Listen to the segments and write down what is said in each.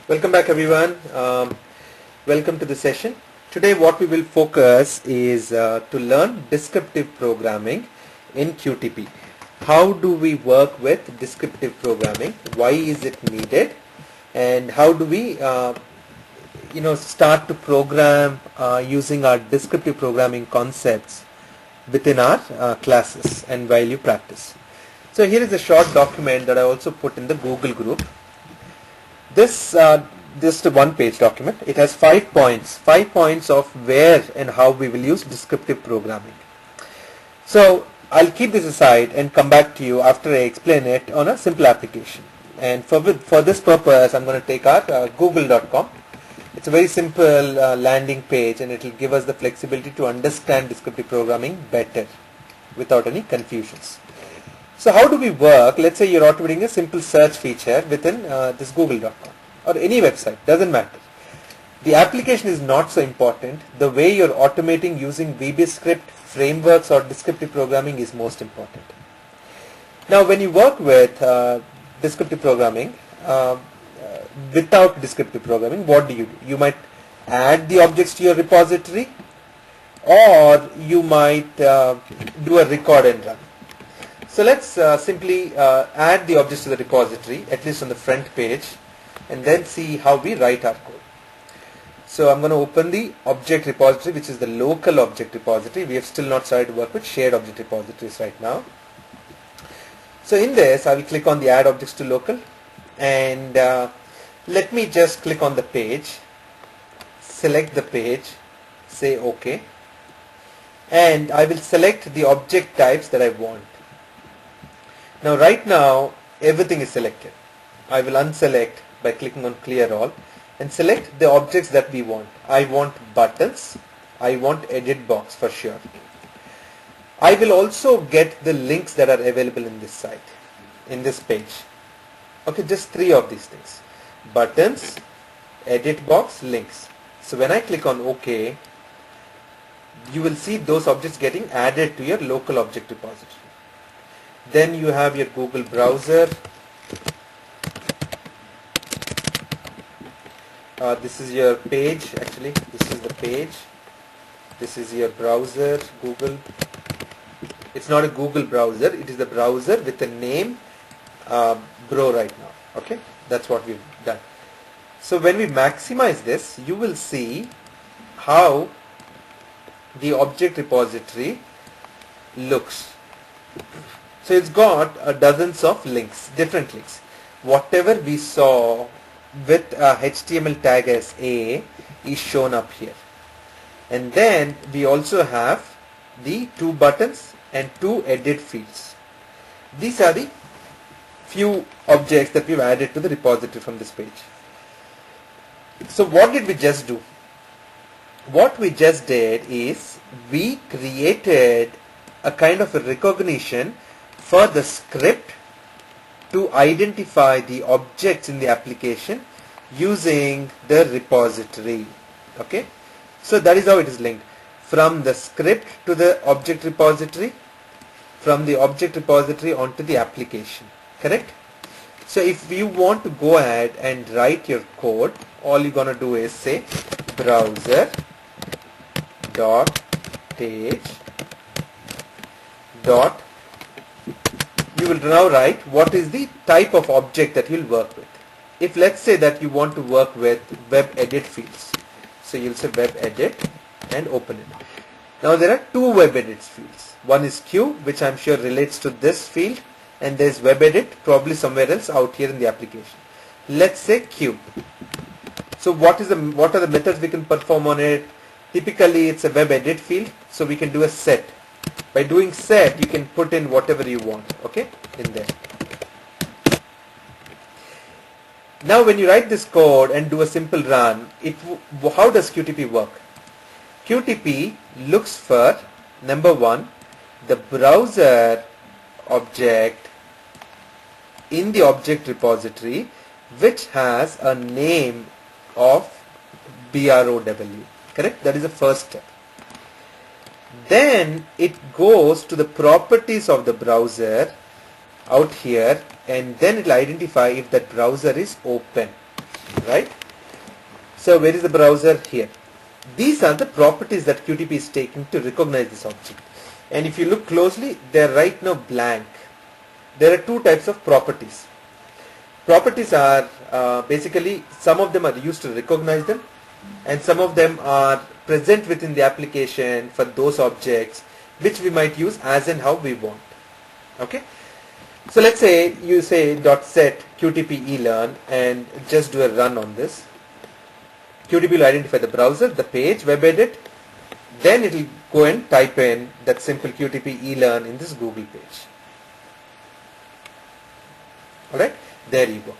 Welcome back everyone. Welcome to the session. Today what we will focus is to learn descriptive programming in QTP. How do we work with descriptive programming? Why is it needed? And how do we start to program using our descriptive programming concepts within our classes and while you practice. So here is a short document that I also put in the Google group. This just a one-page document. It has 5 points of where and how we will use descriptive programming. So I'll keep this aside and come back to you after I explain it on a simple application. And for this purpose, I'm going to take our google.com. It's a very simple landing page, and it will give us the flexibility to understand descriptive programming better without any confusions. So how do we work? Let's say you're automating a simple search feature within this google.com or any website, doesn't matter. The application is not so important. The way you're automating using VB script, frameworks or descriptive programming is most important. Now when you work with descriptive programming, without descriptive programming, what do? You might add the objects to your repository, or you might do a record and run. So let's simply add the objects to the repository, at least on the front page, and then see how we write our code. So I'm going to open the object repository, which is the local object repository. We have still not started to work with shared object repositories right now. So in this, I will click on the add objects to local, and let me just click on the page, select the page, say OK, and I will select the object types that I want. Now right now everything is selected. I will unselect by clicking on clear all and select the objects that we want. I want buttons, I want edit box for sure. I will also get the links that are available in this site, in this page. Okay, just 3 of these things: buttons, edit box, links. So when I click on OK, you will see those objects getting added to your local object repository. Then you have your Google browser. This is your page, actually. This is the page. This is your browser, Google. It's not a Google browser. It is the browser with the name Bro right now. Okay, that's what we've done. So when we maximize this, you will see how the object repository looks. So it's got dozens of links, different links. Whatever we saw with a HTML tag as A is shown up here. And then we also have the 2 buttons and 2 edit fields. These are the few objects that we've added to the repository from this page. So what did we just do? What we just did is we created a kind of a recognition for the script to identify the objects in the application using the repository. Okay, so that is how it is linked from the script to the object repository, from the object repository onto the application. Correct? So if you want to go ahead and write your code, all you're gonna do is say browser dot page dot. You will now write what is the type of object that you'll work with. If let's say that you want to work with web edit fields, so you'll say web edit and open it. Now there are 2 web edit fields. One is Q, which I'm sure relates to this field, and there's web edit probably somewhere else out here in the application. Let's say Q. So what are the methods we can perform on it? Typically it's a web edit field, so we can do a set. By doing set, you can put in whatever you want, okay, in there. Now when you write this code and do a simple run, how does QTP work? QTP looks for, number 1, the browser object in the object repository which has a name of BROW. Correct? That is the first step. Then it goes to the properties of the browser out here, and then it will identify if that browser is open. right? So where is the browser? Here. These are the properties that QTP is taking to recognize this object. And if you look closely, they are right now blank. There are two types of properties. Properties are basically, some of them are used to recognize them, and some of them are present within the application for those objects which we might use as and how we want. Okay. So let's say you say .set qtp.elearn and just do a run on this. QTP will identify the browser, the page, web edit, then it will go and type in that simple qtp.elearn in this Google page. Alright, there you go.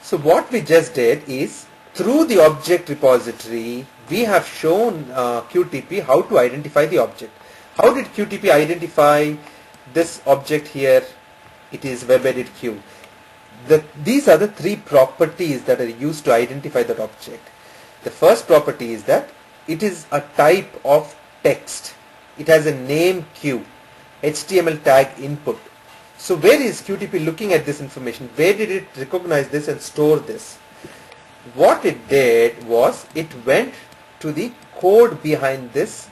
So what we just did is, through the object repository, we have shown QTP how to identify the object. How did QTP identify this object here? It is webEdit Q. These are the three properties that are used to identify that object. The first property is that it is a type of text. It has a name Q, HTML tag input. So where is QTP looking at this information? Where did it recognize this and store this? What it did was, it went to the code behind this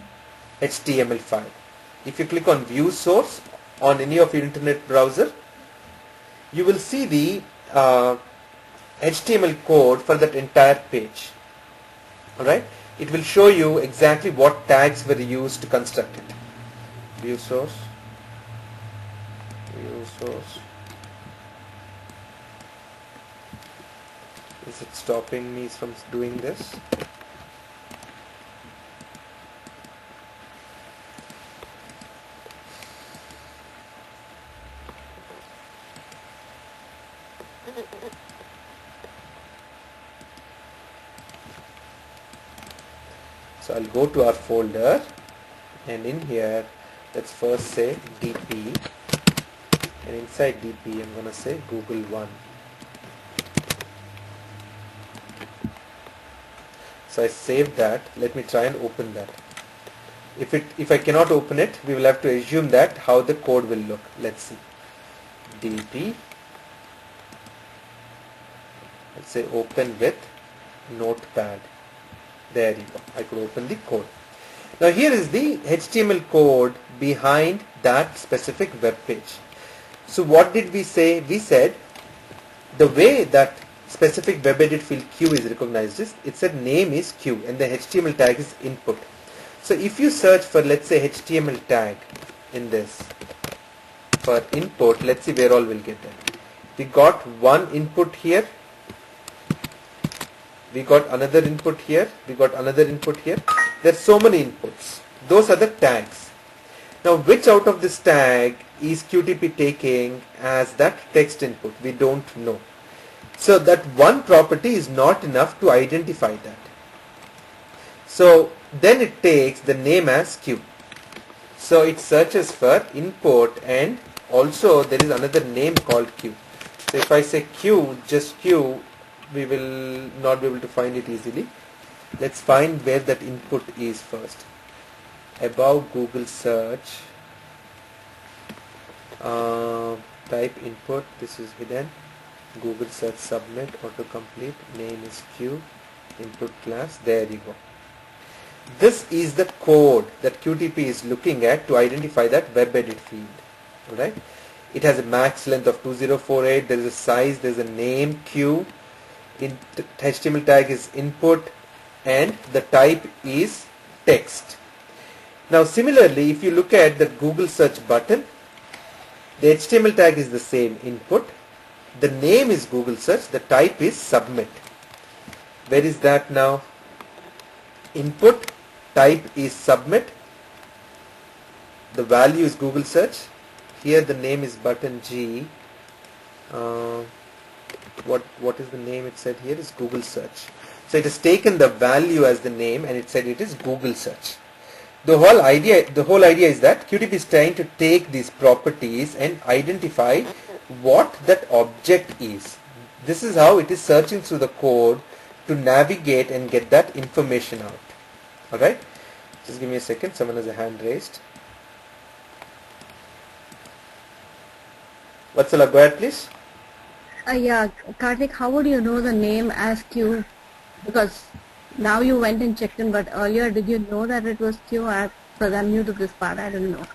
HTML file. If you click on view source on any of your internet browser, you will see the HTML code for that entire page. Alright, it will show you exactly what tags were used to construct it. View source. Is it stopping me from doing this? So I'll go to our folder, and in here let's first say DP, and inside DP I'm going to say Google 1. So I saved that. Let me try and open that. If I cannot open it, we will have to assume that how the code will look. Let's see. DP, let's say open with notepad. There you go. I could open the code. Now here is the HTML code behind that specific web page. So what did we say? We said the way that specific web edit field Q is recognized is, it said name is Q and the HTML tag is input. So if you search for, let's say, HTML tag in this for input, let's see where all we'll get that. We got one input here. We got another input here, we got another input here. There are so many inputs. Those are the tags. Now which out of this tag is QTP taking as that text input? We don't know. So that one property is not enough to identify that. So then it takes the name as Q. So it searches for input, and also there is another name called Q. So if I say Q, just Q, we will not be able to find it easily. Let's find where that input is first. Above Google search, type input, this is hidden. Google search submit, autocomplete, name is Q, input class, there you go. This is the code that QTP is looking at to identify that web edit field. Alright? It has a max length of 2048, there is a size, there is a name Q, HTML tag is input, and the type is text. Now similarly, if you look at the Google search button, the HTML tag is the same, input, the name is Google search, the type is submit. Where is that now? Input, type is submit, the value is Google search, here the name is button G, what is the name it said here is Google search. So it has taken the value as the name and it said it is Google search. The whole idea is that QTP is trying to take these properties and identify what that object is. This is how it is searching through the code to navigate and get that information out. Alright? Just give me a second, someone has a hand raised. Vatsala, go ahead please. Yeah, Karthik, how would you know the name as Q? Because now you went and checked in, but earlier did you know that it was Q? Because I'm new to this part, I don't know.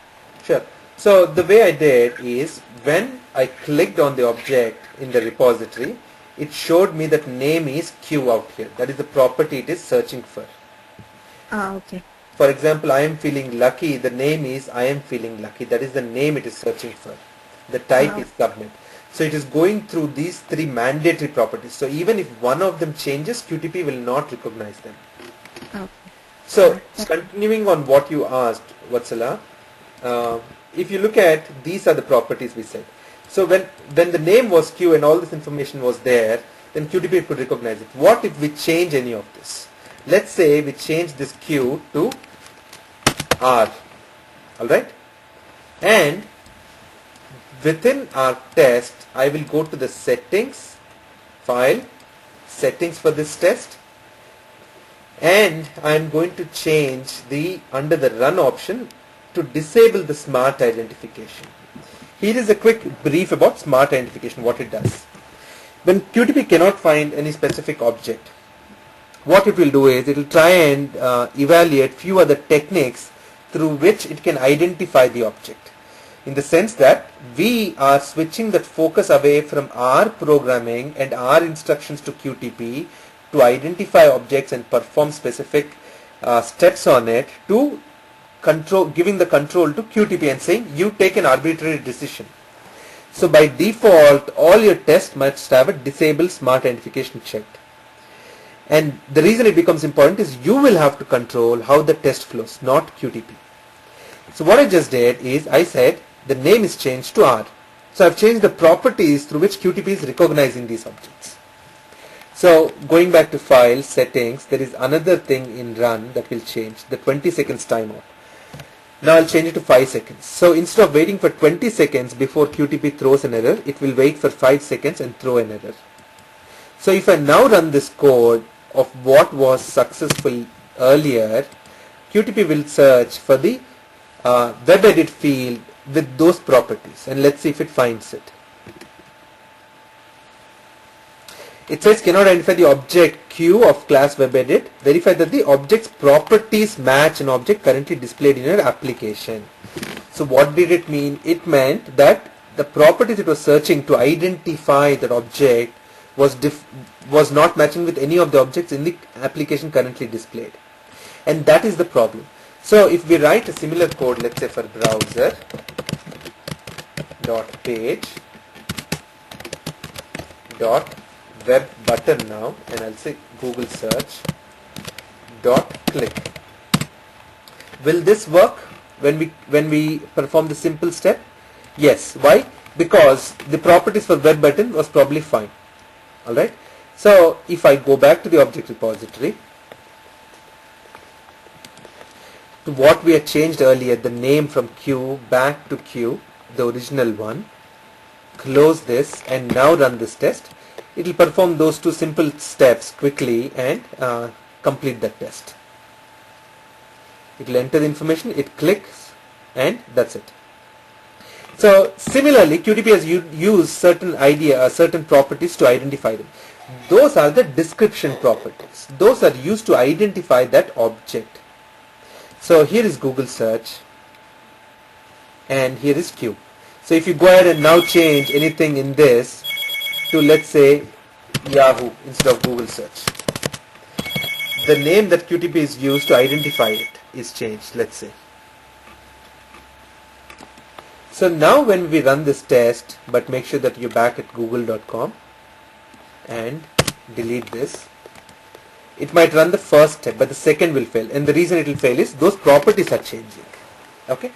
Sure. So the way I did is when I clicked on the object in the repository, it showed me that name is Q out here. That is the property it is searching for. Ah, okay. For example, I am feeling lucky. The name is I am feeling lucky. That is the name it is searching for. The type Ah, is submit. So it is going through these three mandatory properties. So even if one of them changes, QTP will not recognize them. okay. So Yeah. continuing on what you asked, Vatsala, if you look at these are the properties we said. So when the name was Q and all this information was there, then QTP could recognize it. What if we change any of this? Let's say we change this Q to R, alright? And within our test, I will go to the settings, file, settings for this test, and I am going to change the under the run option to disable the smart identification. Here is a quick brief about smart identification, what it does. When QTP cannot find any specific object, what it will do is it will try and evaluate few other techniques through which it can identify the object. In the sense that we are switching that focus away from our programming and our instructions to QTP to identify objects and perform specific steps on it to giving the control to QTP and saying you take an arbitrary decision. So by default, all your tests must have a disable smart identification checked. And the reason it becomes important is you will have to control how the test flows, not QTP. So what I just did is I said the name is changed to R. So I've changed the properties through which QTP is recognizing these objects. So going back to file settings, there is another thing in run that will change, the 20 seconds timeout. Now I'll change it to 5 seconds. So instead of waiting for 20 seconds before QTP throws an error, it will wait for 5 seconds and throw an error. So if I now run this code of what was successful earlier, QTP will search for the web edit field with those properties, and let's see if it finds it. It says cannot identify the object Q of class webEdit. Verify that the object's properties match an object currently displayed in your application. So what did it mean? It meant that the properties it was searching to identify that object was not matching with any of the objects in the application currently displayed. And that is the problem. So if we write a similar code, let's say for browser dot page dot web button now, and I'll say Google search dot click. Will this work when we perform the simple step? Yes. Why? Because the properties for web button was probably fine. Alright. So if I go back to the object repository, to what we had changed earlier, the name from Q back to Q, the original one, close this and now run this test. It will perform those two simple steps quickly and complete the test. It will enter the information, it clicks, and that's it. So similarly, QTP has used certain properties to identify them. Those are the description properties. Those are used to identify that object. So here is Google search and here is Q. So if you go ahead and now change anything in this to, let's say, Yahoo instead of Google search, the name that QTP is used to identify it is changed, let's say. So now when we run this test, but make sure that you're back at google.com and delete this, it might run the first step, but the second will fail. And the reason it will fail is those properties are changing. Okay?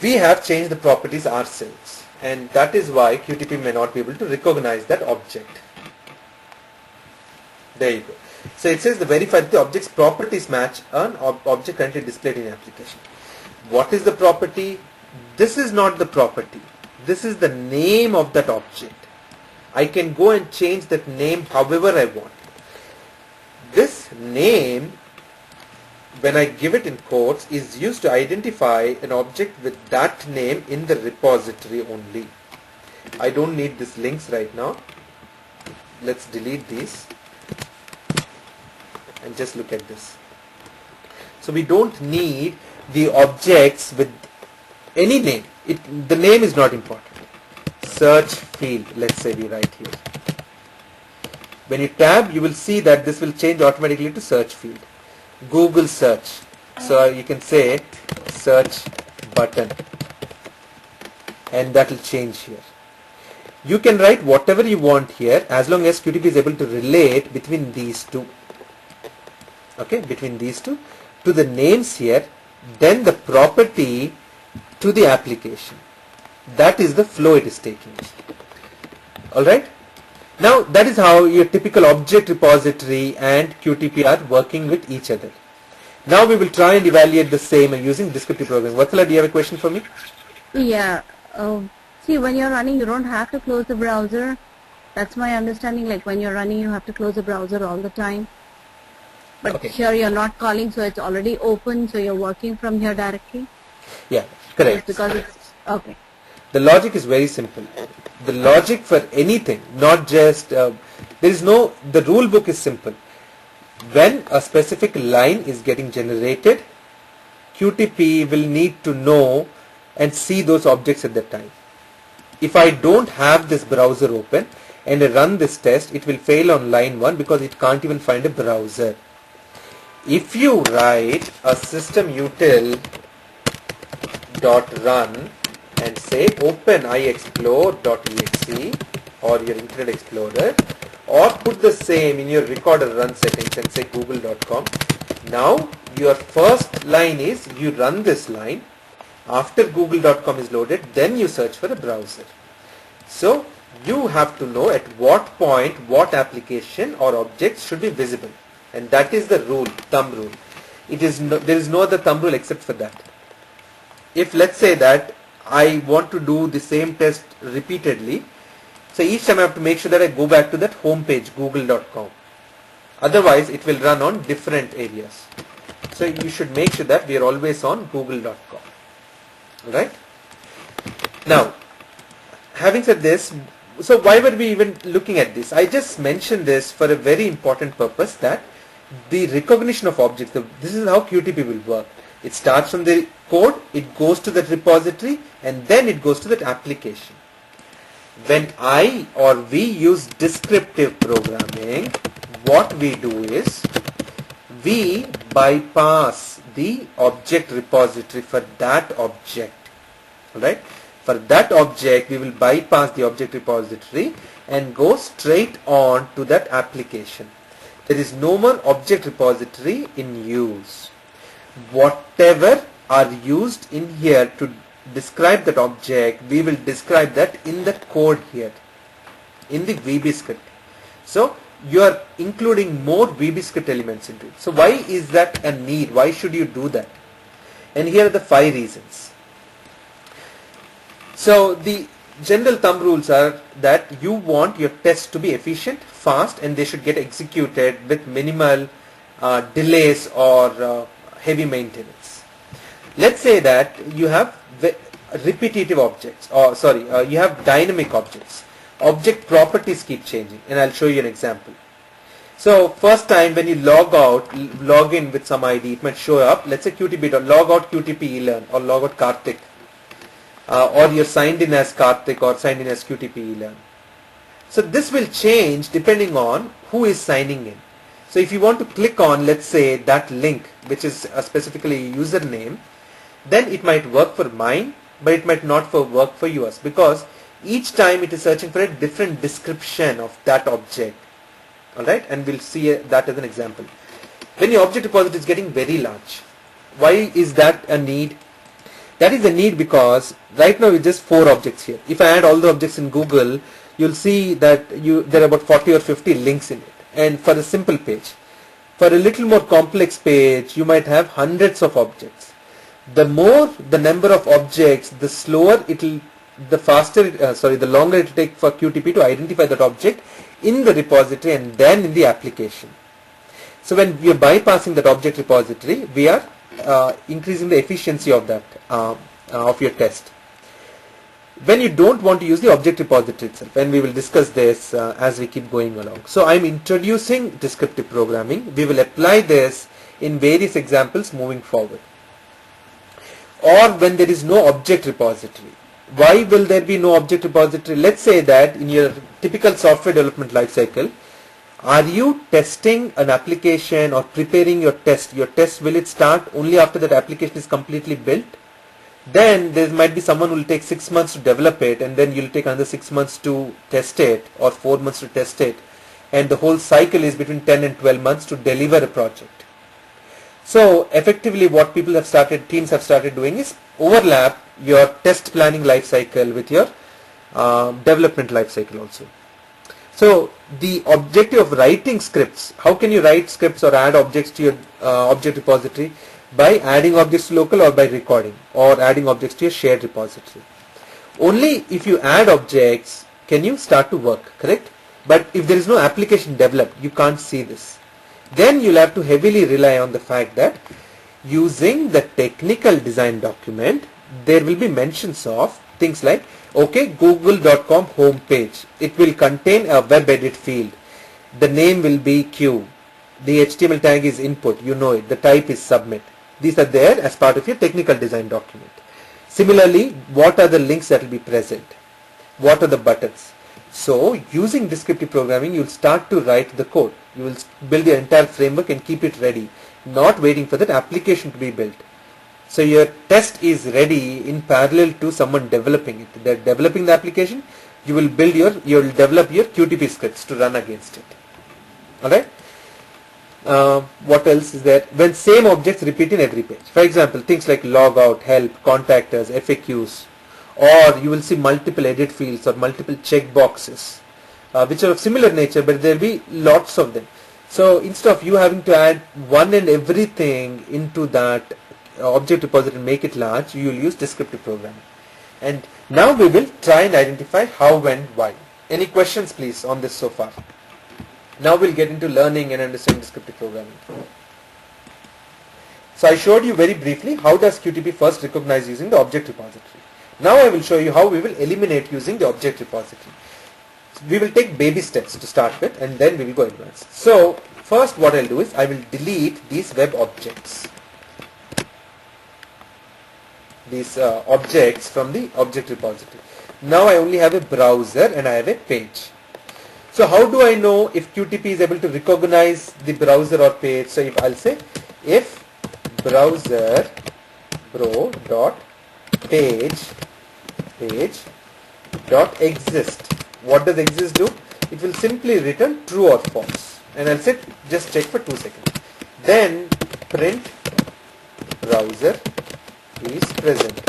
We have changed the properties ourselves, and that is why QTP may not be able to recognize that object. There you go. So it says the verify that the object's properties match an object currently displayed in the application. What is the property? This is not the property. This is the name of that object. I can go and change that name however I want. This name, when I give it in quotes, is used to identify an object with that name in the repository only. I don't need these links right now. Let's delete these and just look at this. So we don't need the objects with any name. The name is not important. Search field, let's say we write here. When you tab, you will see that this will change automatically to search field. Google search. So you can say search button, and that will change here. You can write whatever you want here as long as QTP is able to relate between these two. Okay, between these two to the names here, then the property to the application. That is the flow it is taking. Alright. Now that is how your typical object repository and QTP are working with each other. Now we will try and evaluate the same using descriptive programming. Vatsala, do you have a question for me? Yeah. See, when you're running, you don't have to close the browser. That's my understanding. Like when you're running, you have to close the browser all the time. But Okay. here you're not calling, so it's already open, so you're working from here directly. Yeah, correct. Because it's okay. The logic is very simple. The logic for anything, not just, the rule book is simple. When a specific line is getting generated, QTP will need to know and see those objects at that time. If I don't have this browser open and I run this test, it will fail on line 1 because it can't even find a browser. If you write a systemutil.run and say open iexplore.exe or your Internet Explorer, or put the same in your record or run settings and say google.com. Now your first line is you run this line. After google.com is loaded, then you search for a browser. So you have to know at what point what application or objects should be visible, and that is the rule, thumb rule. There is no other thumb rule except for that. If let's say that I want to do the same test repeatedly, so each time I have to make sure that I go back to that home page google.com. Otherwise it will run on different areas. So you should make sure that we are always on google.com. Right? Now, having said this, so why were we even looking at this? I just mentioned this for a very important purpose, that the recognition of objects, this is how QTP will work. It starts from the code, it goes to that repository, and then it goes to that application. When I or we use descriptive programming, what we do is we bypass the object repository for that object. Right? For that object, we will bypass the object repository and go straight on to that application. There is no more object repository in use. Whatever are used in here to describe that object, we will describe that in the code here, in the VB script. So you are including more VB script elements into it. So why is that a need? Why should you do that? And here are the 5 reasons. So the general thumb rules are that you want your tests to be efficient, fast, and they should get executed with minimal delays or heavy maintenance. Let's say that you have repetitive objects, or you have dynamic objects. Object properties keep changing, and I'll show you an example. So first time when you log in with some ID, it might show up, let's say log out qtp.elearn or log out Karthik, or you're signed in as Karthik or signed in as qtp.elearn. So this will change depending on who is signing in. So if you want to click on, let's say, that link, which is specifically a username, then it might work for mine, but it might not work for yours, because each time it is searching for a different description of that object. Alright, and we'll see that as an example. When your object repository is getting very large, why is that a need? That is a need because right now it's just 4 objects here. If I add all the objects in Google, you'll see that there are about 40 or 50 links in it. And for a simple page. For a little more complex page, you might have hundreds of objects. The more the number of objects, the slower the longer it will take for QTP to identify that object in the repository and then in the application. So when we are bypassing that object repository, we are increasing the efficiency of that of your test. when you don't want to use the object repository itself, and we will discuss this as we keep going along. So I'm introducing descriptive programming. We will apply this in various examples moving forward. Or when there is no object repository. Why will there be no object repository? Let's say that in your typical software development lifecycle, are you testing an application or preparing your test? Your test, will it start only after that application is completely built? Then there might be someone who will take 6 months to develop it, and then you'll take another 6 months to test it, or 4 months to test it, and the whole cycle is between 10 and 12 months to deliver a project. So effectively what teams have started doing is overlap your test planning life cycle with your development life cycle also. So the objective of writing scripts, how can you write scripts or add objects to your object repository? By adding objects to local, or by recording, or adding objects to your shared repository. Only if you add objects can you start to work, correct? But if there is no application developed, you can't see this. Then you'll have to heavily rely on the fact that using the technical design document, there will be mentions of things like, okay, google.com home page. It will contain a web edit field. The name will be Q. The HTML tag is input, you know it. The type is submit. These are there as part of your technical design document. Similarly, what are the links that will be present? What are the buttons? So using descriptive programming, you'll start to write the code. You will build your entire framework and keep it ready, not waiting for that application to be built. So your test is ready in parallel to someone developing it. They're developing the application, you will develop your qtp scripts to run against it. Alright? What else is there? When same objects repeat in every page. For example, things like logout, help, contact us, FAQs, or you will see multiple edit fields or multiple checkboxes, which are of similar nature, but there will be lots of them. So instead of you having to add one and everything into that object repository and make it large, you will use descriptive programming. And now we will try and identify how and why. Any questions please on this so far? Now we'll get into learning and understanding descriptive programming. So I showed you very briefly how does QTP first recognize using the object repository. Now I will show you how we will eliminate using the object repository. We will take baby steps to start with, and then we will go advanced. So first what I'll do is I will delete these web objects. These objects from the object repository. Now I only have a browser and I have a page. So how do I know if QTP is able to recognize the browser or page? So if I'll say if browser bro dot page dot exist, what does exist do? It will simply return true or false, and I'll say just check for 2 seconds. Then print browser is present,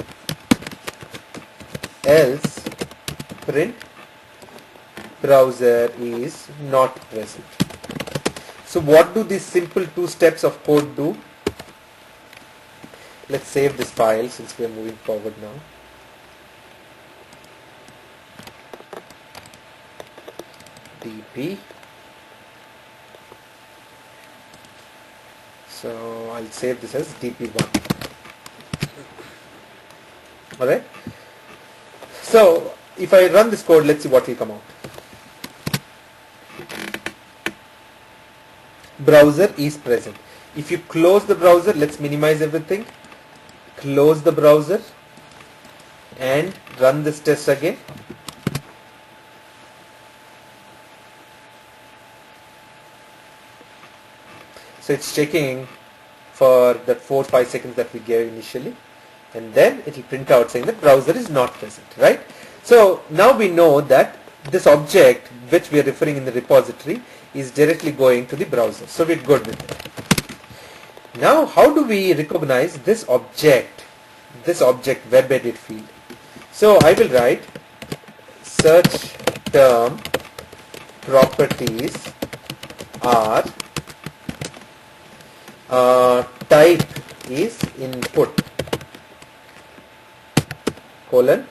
else print browser is not present. So what do these simple 2 steps of code do? Let's save this file since we are moving forward now. dp. So I'll save this as dp1. Alright. So if I run this code, let's see what will come out. Browser is present. If you close the browser, let's minimize everything. Close the browser and run this test again. So it's checking for that 4-5 seconds that we gave initially, and then it will print out saying that browser is not present, right? So now we know that this object which we are referring in the repository is directly going to the browser. So we're good with it. Now how do we recognize this object web edit field? So I will write search term properties are type is input colon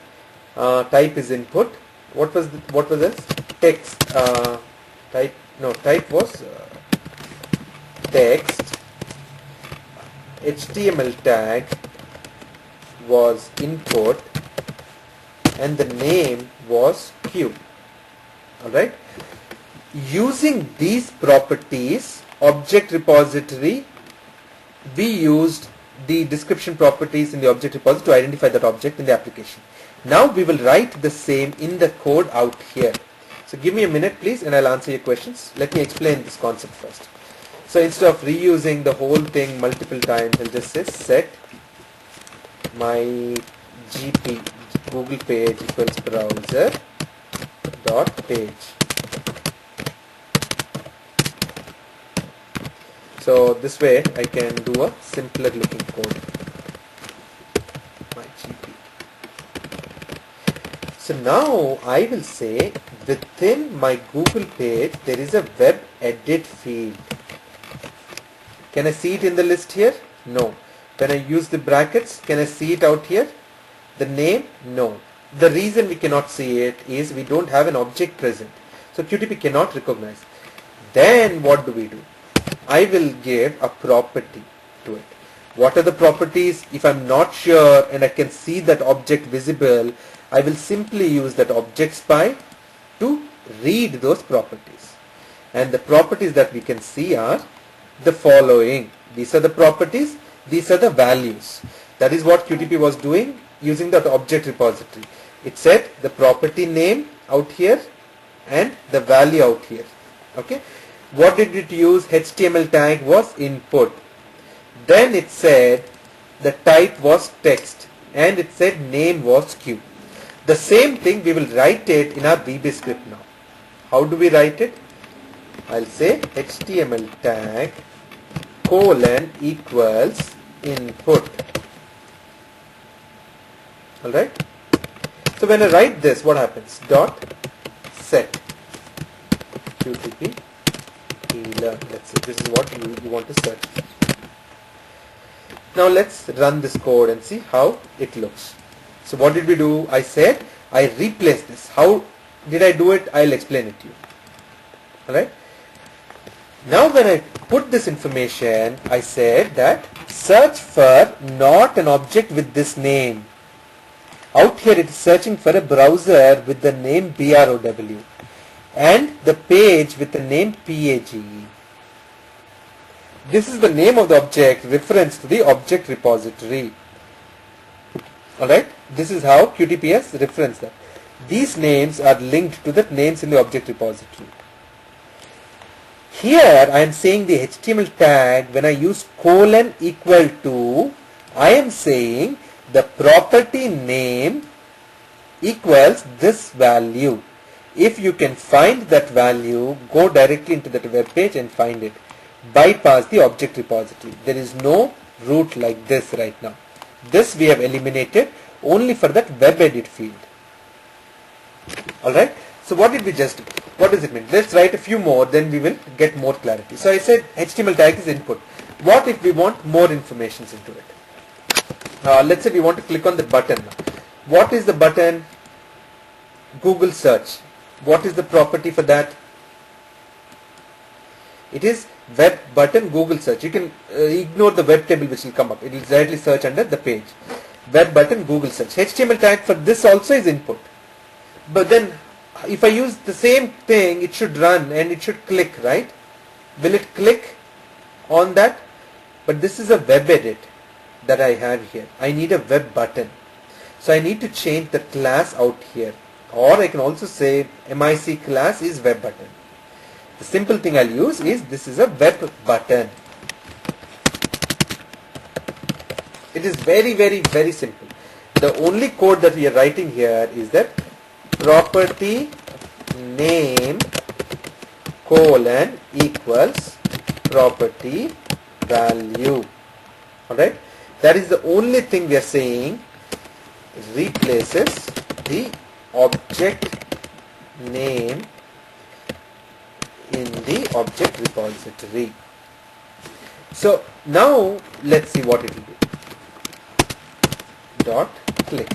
type is input. What was this? Text type was text. HTML tag was input, and the name was Q. Alright. Using these properties, object repository, we used the description properties in the object repository to identify that object in the application. Now we will write the same in the code out here. So give me a minute please and I'll answer your questions. Let me explain this concept first. So instead of reusing the whole thing multiple times, I'll just say set my GP Google page equals browser dot page. So this way I can do a simpler looking code. My GP. So now I will say within my Google page there is a web edit field. Can I see it in the list here? No. When I use the brackets, can I see it out here? The name? No. The reason we cannot see it is we don't have an object present. So QTP cannot recognize. Then what do? I will give a property to it. What are the properties? If I'm not sure and I can see that object visible, I will simply use that object spy to read those properties. And the properties that we can see are the following. These are the properties, these are the values. That is what QTP was doing using that object repository. It said the property name out here and the value out here. Okay. What did it use? HTML tag was input. Then it said the type was text and it said name was Q. The same thing we will write it in our VB script now. How do we write it? I'll say HTML tag colon equals input. Alright. So when I write this, what happens? Dot set qtp.elearn. Let's say this is what you want to search. Now let's run this code and see how it looks. So what did we do? I said I replaced this. How did I do it? I'll explain it to you. Alright. Now when I put this information, I said that search for not an object with this name. Out here it is searching for a browser with the name BROW and the page with the name PAGE. This is the name of the object reference to the object repository. Alright, this is how QTP has referenced that. These names are linked to the names in the object repository. Here I am saying the HTML tag, when I use colon equal to, I am saying the property name equals this value. If you can find that value, go directly into that web page and find it. Bypass the object repository. There is no route like this right now. This we have eliminated only for that web edit field. Alright. So what did we just do? What does it mean? Let's write a few more, then we will get more clarity. So I said HTML tag is input. What if we want more information into it? Let's say we want to click on the button. What is the button? Google search. What is the property for that? It is web button Google search. You can ignore the web table which will come up. It will directly search under the page. Web button Google search. HTML tag for this also is input. But then if I use the same thing, it should run and it should click, right? Will it click on that? But this is a web edit that I have here. I need a web button. So I need to change the class out here. Or I can also say MIC class is web button. The simple thing I'll use is this is a web button. It is very, very, very simple. The only code that we are writing here is that property name colon equals property value. Alright. That is the only thing we are saying replaces the object name in the object repository. So now let's see what it will do. Dot click.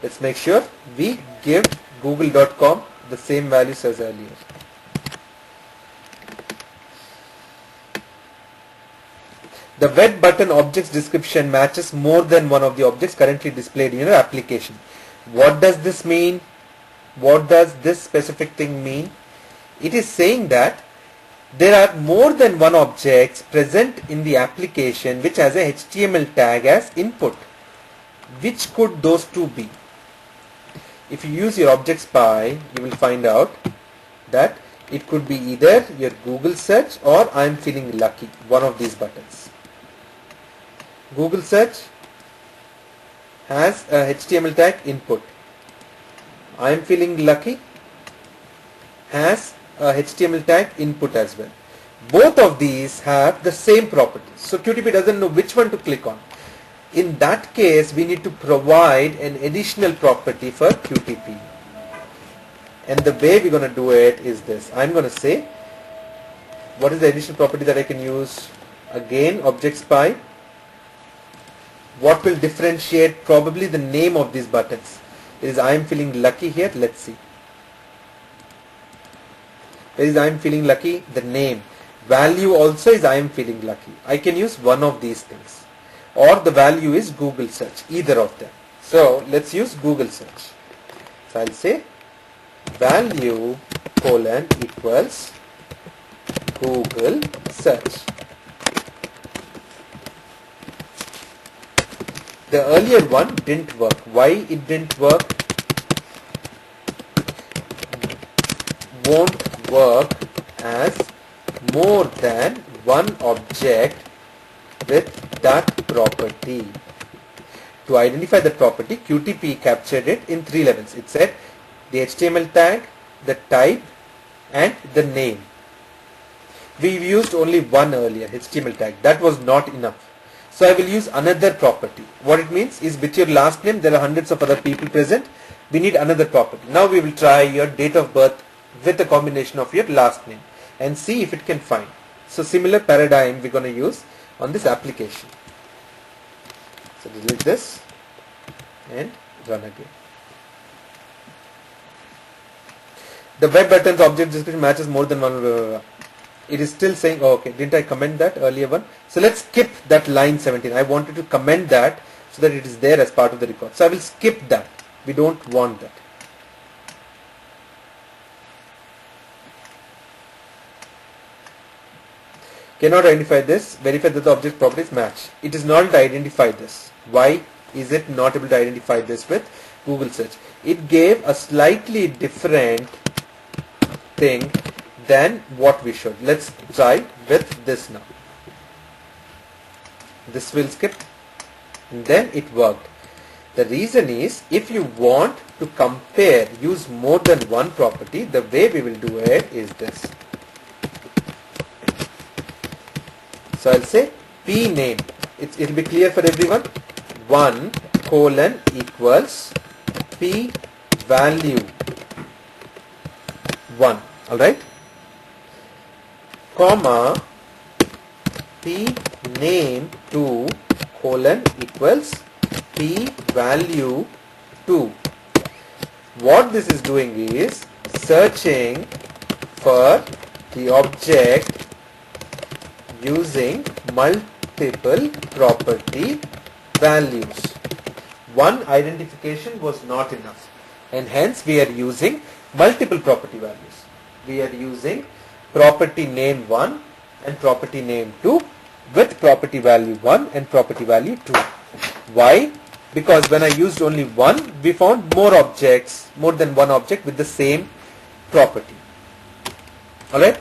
Let's make sure we give google.com the same values as earlier. The web button object's description matches more than one of the objects currently displayed in your application. What does this mean? What does this specific thing mean? It is saying that there are more than one objects present in the application which has a HTML tag as input. Which could those two be? If you use your object spy, you will find out that it could be either your Google search or I am feeling lucky, one of these buttons. Google search has a HTML tag input. I am feeling lucky has a HTML tag input as well. Both of these have the same properties. So QTP doesn't know which one to click on. In that case, we need to provide an additional property for QTP. And the way we're going to do it is this. I'm going to say, what is the additional property that I can use? Again, object spy. What will differentiate? Probably the name of these buttons. It is I am feeling lucky here. Let's see. There is I am feeling lucky. The name. Value also is I am feeling lucky. I can use one of these things. Or the value is Google search. Either of them. So let's use Google search. So I'll say value colon equals Google search. The earlier one didn't work. Why it didn't work? Won't work as more than one object with that property. To identify the property, QTP captured it in 3 levels. It said the HTML tag, the type and the name. We used only one earlier, HTML tag. That was not enough. So I will use another property. What it means is with your last name, there are hundreds of other people present. We need another property. Now we will try your date of birth with a combination of your last name and see if it can find. So similar paradigm we're going to use on this application. So delete this and run again. The web buttons object description matches more than one. It is still saying, oh, okay, didn't I comment that earlier one? So let's skip that line 17. I wanted to comment that so that it is there as part of the record. So I will skip that. We don't want that. Cannot identify this. Verify that the object properties match. It is not able to identify this. Why is it not able to identify this with Google search? It gave a slightly different thing than what we should. Let's try with this now. This will skip and then it worked. The reason is if you want to compare, use more than one property, the way we will do it is this. So I'll say p name. It will be clear for everyone. 1 colon equals p value 1. Alright. Comma p name 2 colon equals p value 2. What this is doing is searching for the object using multiple property values. One identification was not enough and hence we are using multiple property values. We are using property name 1 and property name 2 with property value 1 and property value 2. Why? Because when I used only one, we found more objects, more than one object with the same property. Alright?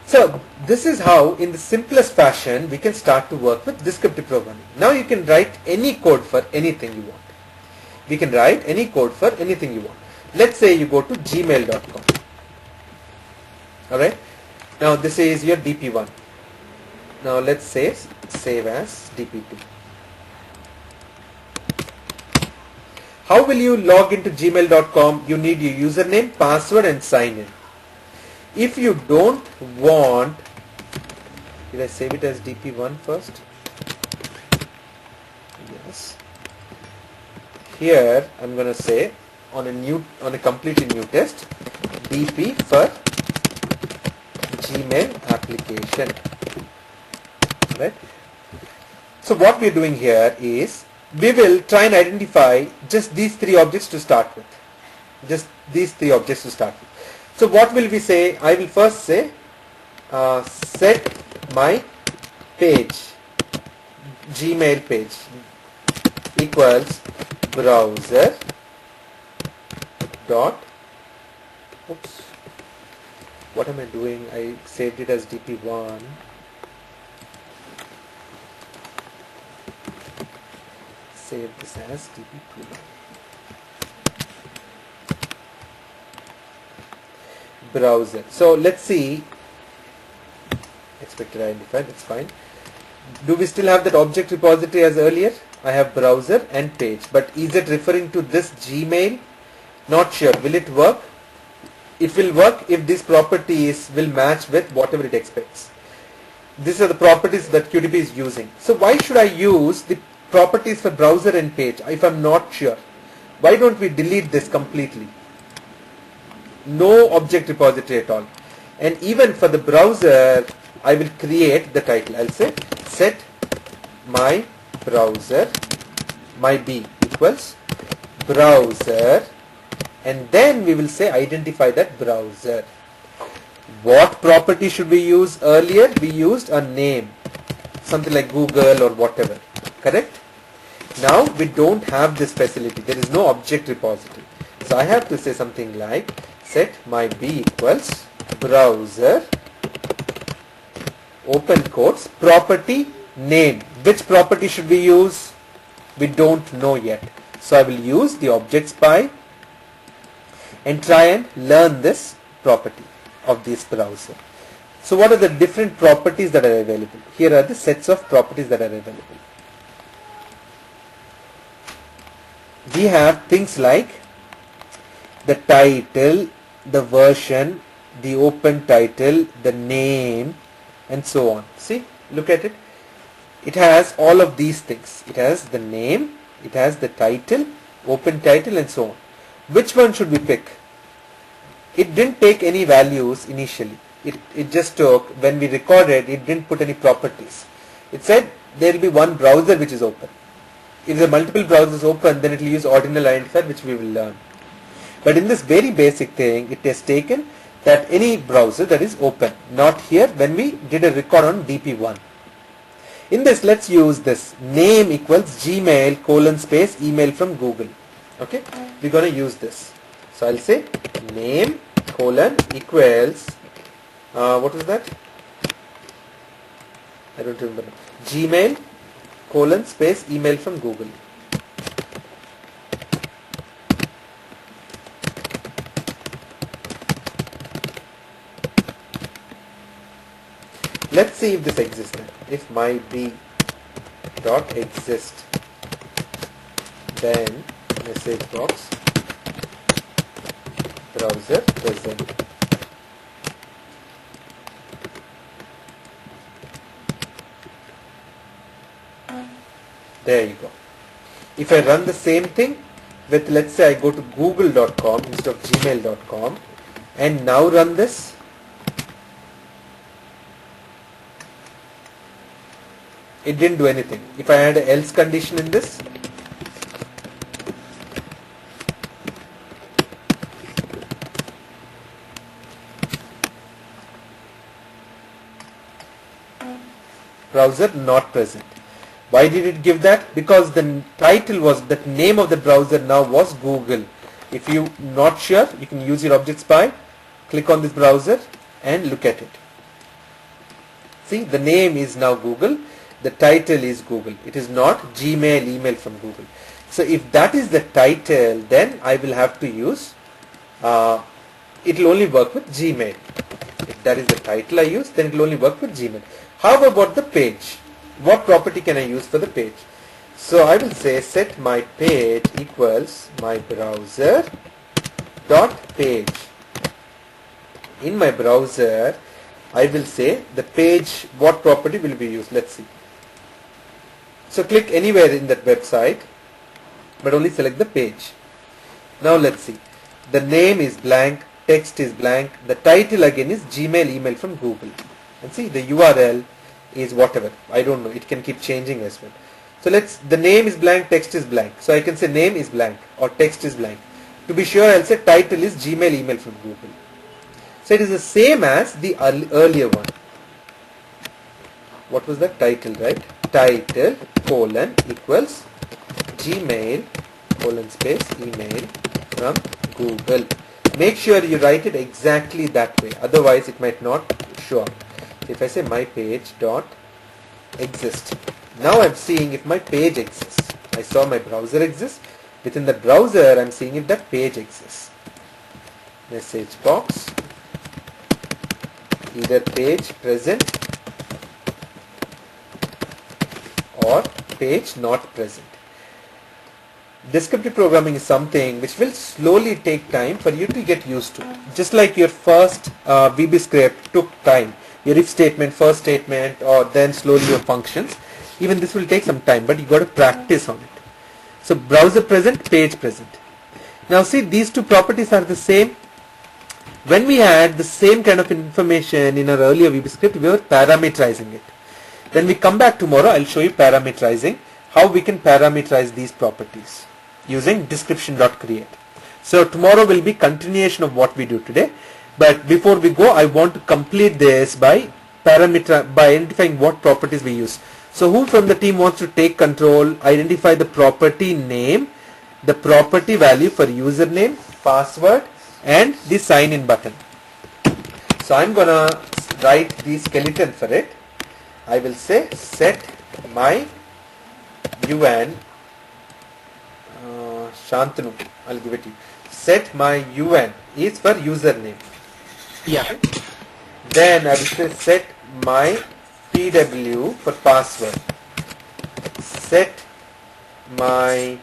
So this is how in the simplest fashion we can start to work with descriptive programming. Now you can write any code for anything you want. We can write any code for anything you want. Let's say you go to gmail.com. Alright. Now this is your dp1. Now let's say save as dp2. How will you log into gmail.com? You need your username, password and sign in. If you don't want, did I save it as dp1 first? Yes. Here I'm going to say on a completely new test, dp for Gmail application. Right? So what we're doing here is we will try and identify just these three objects to start with. Just these three objects to start with. So what will we say? I will first say set my page, Gmail page equals browser dot, oops, what am I doing? I saved it as dp1. Save this as dp2. Browser. So let's see. Expected identifier, that's fine. Do we still have that object repository as earlier? I have browser and page, but is it referring to this Gmail? Not sure. Will it work? It will work if these properties will match with whatever it expects. These are the properties that qtp is using. So why should I use the properties for browser and page if I'm not sure? Why don't we delete this completely? No object repository at all. And even for the browser, I will create the title. I'll say set my browser, my b equals browser, and then we will say identify that browser. What property should we use earlier? We used a name, something like Google or whatever, correct? Now we don't have this facility. There is no object repository. So I have to say something like set my b equals browser, open quotes, property name. Which property should we use? We don't know yet. So I will use the objects by and try and learn this property of this browser. So what are the different properties that are available? Here are the sets of properties that are available. We have things like the title, the version, the open title, the name, and so on. See, look at it. It has all of these things. It has the name, it has the title, open title, and so on. Which one should we pick? It didn't take any values initially. It just took, when we recorded, it didn't put any properties. It said there will be one browser which is open. If there are multiple browsers open, then it will use ordinal identifier, which we will learn. But in this very basic thing, it has taken that any browser that is open, not here when we did a record on dp1. In this, let's use this name equals gmail colon space email from Google. Okay, we're going to use this. So I'll say name colon equals what is that? I don't remember. Gmail colon space email from Google. Let's see if this exists now. If my b dot exist, then message box browser present. There you go. If I run the same thing with, let's say I go to google.com instead of gmail.com and now run this, it didn't do anything. If I had an else condition in this, browser not present. Why did it give that? Because the title was, that name of the browser now was Google. If you not sure, you can use your object spy, click on this browser and look at it. See, the name is now Google, the title is Google. It is not Gmail email from Google. So if that is the title, then I will have to use, it will only work with Gmail. If that is the title I use, then it will only work with Gmail. How about the page? What property can I use for the page? So I will say set my page equals my browser dot page. In my browser, I will say the page, what property will be used? Let's see. So click anywhere in that website, but only select the page. Now let's see. The name is blank, text is blank, the title again is Gmail email from Google. And see the URL is whatever. I don't know. It can keep changing as well. So the name is blank, text is blank. So I can say name is blank or text is blank. To be sure, I'll say title is Gmail email from Google. So it is the same as the earlier one. What was that? Title, right? Title colon equals Gmail colon space email from Google. Make sure you write it exactly that way. Otherwise, it might not show up. If I say my page dot exist, now I'm seeing if my page exists. I saw my browser exists. Within the browser, I'm seeing if that page exists. Message box, either page present or page not present. Descriptive programming is something which will slowly take time for you to get used to. Just like your first VB script took time, your if statement, first statement, or then slowly your functions. Even this will take some time, but you got to practice on it. So browser present, page present. Now see, these two properties are the same. When we had the same kind of information in our earlier VB script, we were parameterizing it. When we come back tomorrow, I'll show you parameterizing, how we can parameterize these properties using description.create. So tomorrow will be continuation of what we do today. But before we go, I want to complete this by identifying what properties we use. So who from the team wants to take control, identify the property name, the property value for username, password, and the sign in button. So I'm gonna write the skeleton for it. I will say set my UN, Shantanu, I'll give it to you. Set my UN is for username. Yeah. Then I will say set my PW for password. Set my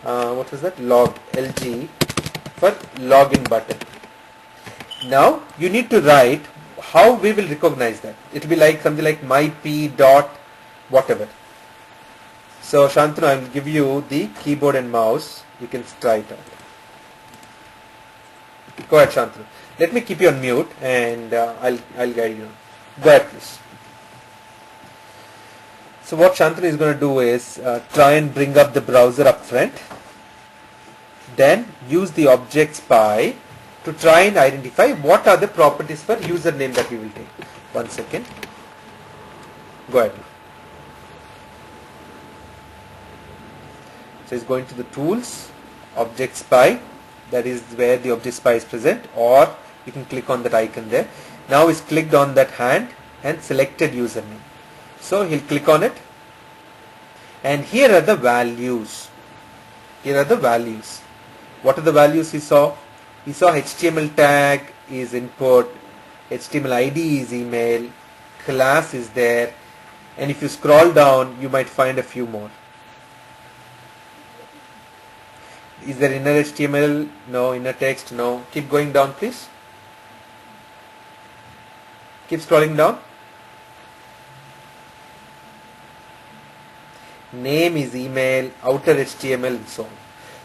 what was that? LG for login button. Now you need to write how we will recognize that. It will be like something like my P dot whatever. So Shantanu, I will give you the keyboard and mouse. You can try it out. Go ahead, Shantanu. Let me keep you on mute and I'll guide you. Go ahead, please. So what Shantanu is going to do is try and bring up the browser up front. Then use the object spy to try and identify what are the properties for username that we will take. 1 second. Go ahead. So it's going to the tools, object spy. That is where the object spy is present, or you can click on that icon there. Now he's clicked on that hand and selected username. So he'll click on it, and here are the values. Here are the values. What are the values he saw? He saw HTML tag is input, HTML ID is email, class is there, and if you scroll down, you might find a few more. Is there inner HTML? No. Inner text? No. Keep going down, please. Keep scrolling down. Name is email, outer HTML, and so on.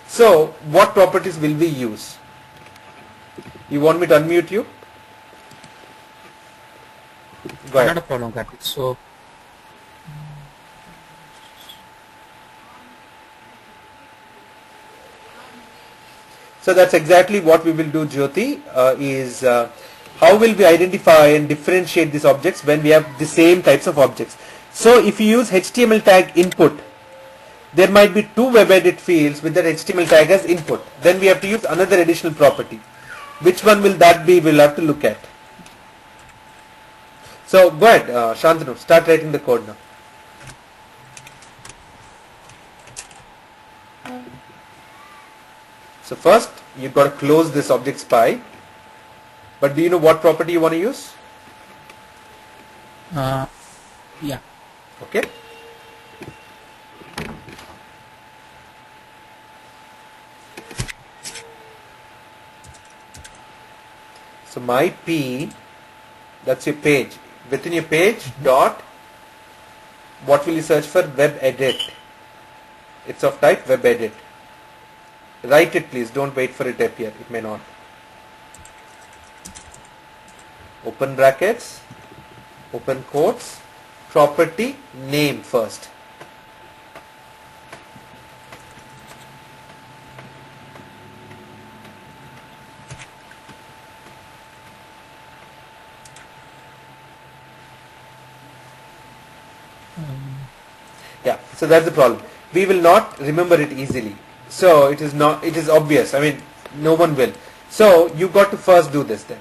So, what properties will we use? You want me to unmute you? Go ahead. Not a problem, Karthik. So, that's exactly what we will do, Jyoti, how will we identify and differentiate these objects when we have the same types of objects. So if you use HTML tag input, there might be two web edit fields with that HTML tag as input. Then we have to use another additional property. Which one will that be? We'll have to look at. So go ahead, Shantanu, start writing the code now. So first, you've got to close this object spy. But do you know what property you want to use? yeah. Okay. So my P, that's your page. Within your page, dot, what will you search for? Web edit. It's of type web edit. Write it please, don't wait for it to appear, it may not. Open brackets, open quotes, property name first. Yeah, so that's the problem. We will not remember it easily. So it is obvious. I mean, no one will. So you got to first do this then.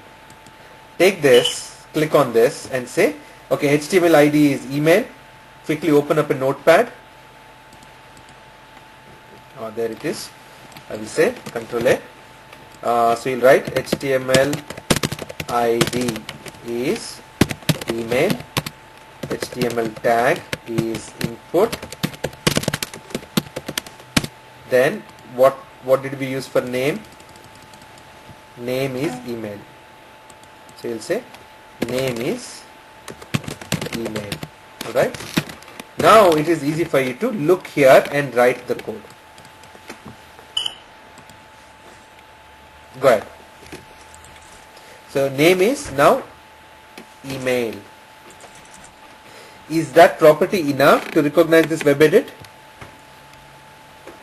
Take this, click on this and say, okay, HTML ID is email. Quickly open up a notepad. Oh, there it is. I will say Control A. So you'll write HTML ID is email. HTML tag is input. Then what did we use for name? Name is email. So you'll say name is email. Alright. Now it is easy for you to look here and write the code. Go ahead. So name is now email. Is that property enough to recognize this web edit?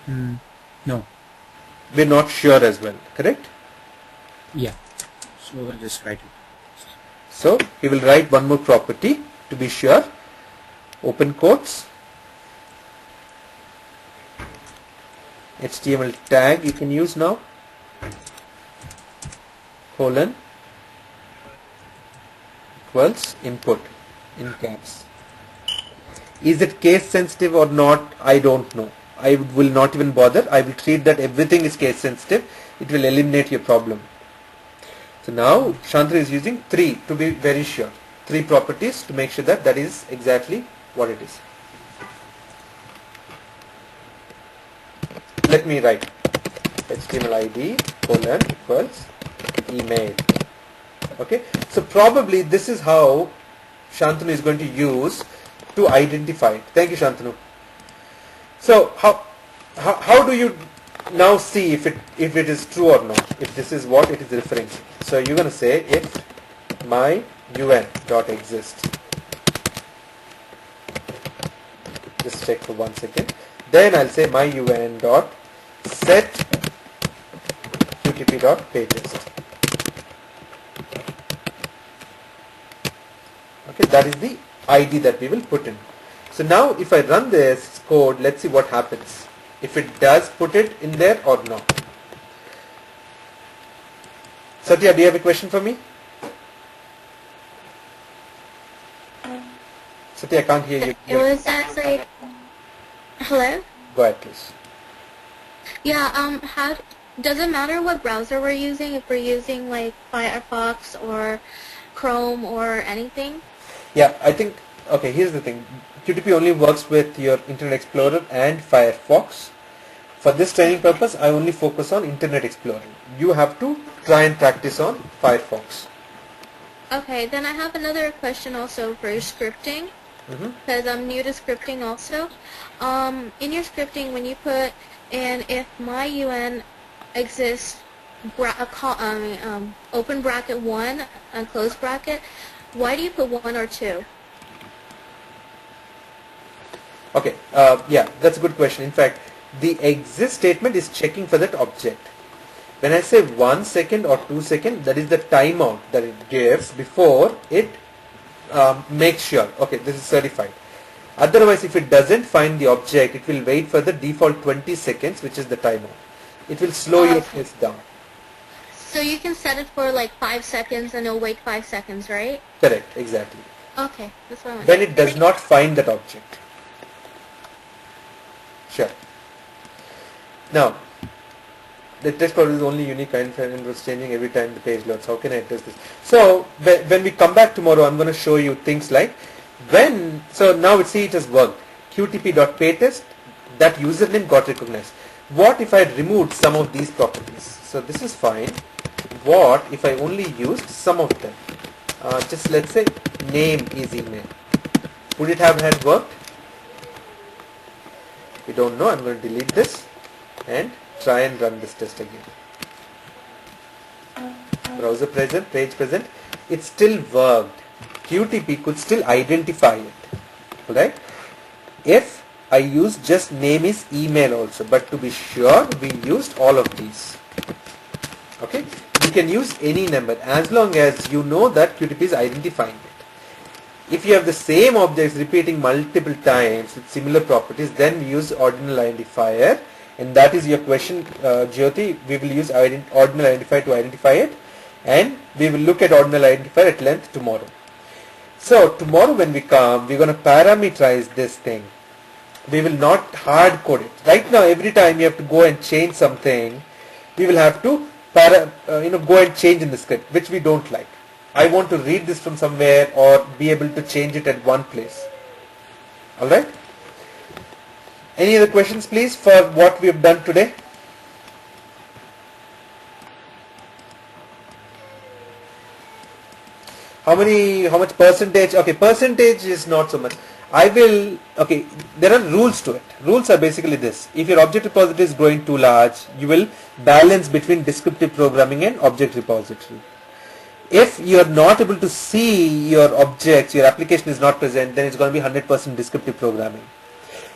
No. We're not sure as well, correct? Yeah. So we'll just write it. So he will write one more property to be sure. Open quotes. HTML tag you can use now. Colon equals input in caps. Is it case sensitive or not? I don't know. I will not even bother. I will treat that everything is case sensitive. It will eliminate your problem. So now Shantanu is using 3 to be very sure. 3 properties to make sure that that is exactly what it is. Let me write HTML ID colon equals email. Okay. So probably this is how Shantanu is going to use to identify it. Thank you, Shantanu. So how do you now see if it is true or not? If this is what it is referring to. So you're going to say if my un dot exist. Just check for 1 second. Then I'll say my un dot set qtp dot pagetest. Okay, that is the ID that we will put in. So now if I run this code, let's see what happens. If it does put it in there or not. Satya, do you have a question for me? Satya, I can't hear you. It was actually, hello? Go ahead, please. Yeah, how, does it matter what browser we're using, if we're using like Firefox or Chrome or anything? Yeah, I think, okay, here's the thing. QTP only works with your Internet Explorer and Firefox. For this training purpose, I only focus on Internet Explorer. You have to try and practice on Firefox. Okay, then I have another question also for scripting, because I'm new to scripting also. In your scripting, when you put in if my UN exists, open bracket 1 and close bracket, why do you put 1 or 2? Okay, yeah, that's a good question. In fact, the exist statement is checking for that object. When I say 1 second or 2 seconds, that is the timeout that it gives before it makes sure, okay, this is certified. Otherwise, if it doesn't find the object, it will wait for the default 20 seconds, which is the timeout. It will slow your pace down. So you can set it for like 5 seconds and it'll wait 5 seconds, right? Correct, exactly. Okay, that's what I want. When it does not find that object. Sure. Now, the test code is only unique and was changing every time the page loads. How can I test this? So when we come back tomorrow, I'm going to show you things like so now see it has worked. qtp.pagetest, that username got recognized. What if I removed some of these properties? So this is fine. What if I only used some of them? Just let's say name is email. Would it have had worked? We don't know. I'm going to delete this and try and run this test again. Browser present, page present. It still worked. QTP could still identify it. Alright. If I use just name is email also, but to be sure we used all of these. Okay. You can use any number as long as you know that QTP is identifying it. If you have the same objects repeating multiple times with similar properties, then we use ordinal identifier, and that is your question, Jyoti. We will use ordinal identifier to identify it, and we will look at ordinal identifier at length tomorrow. So tomorrow when we come, we're going to parameterize this thing. We will not hard code it. Right now, every time you have to go and change something, we will have to go and change in the script, which we don't like. I want to read this from somewhere or be able to change it at one place. Alright? Any other questions please for what we have done today? How much percentage? Okay, percentage is not so much. There are rules to it. Rules are basically this. If your object repository is growing too large, you will balance between descriptive programming and object repository. If you are not able to see your objects, your application is not present, then it's going to be 100% descriptive programming.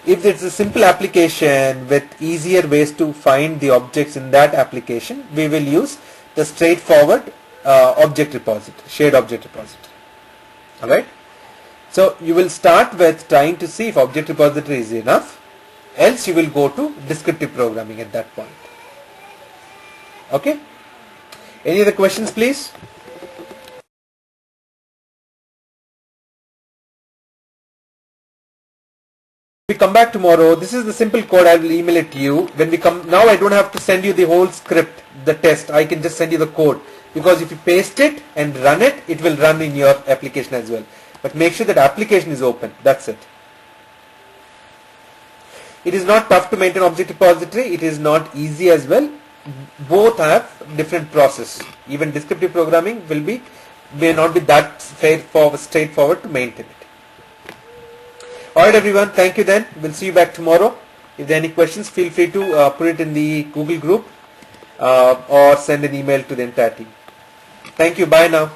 If it's a simple application with easier ways to find the objects in that application, we will use the straightforward object repository, shared object repository. Alright? So you will start with trying to see if object repository is enough, else you will go to descriptive programming at that point. Okay? Any other questions please? We come back tomorrow. This is the simple code. I will email it to you. When we come now, I don't have to send you the whole script, the test. I can just send you the code, because if you paste it and run it, it will run in your application as well. But make sure that application is open. That's it. It is not tough to maintain object repository. It is not easy as well. Both have different process. Even descriptive programming may not be that straightforward to maintain it. Alright everyone, thank you then. We'll see you back tomorrow. If there are any questions, feel free to put it in the Google group or send an email to the entire team. Thank you. Bye now.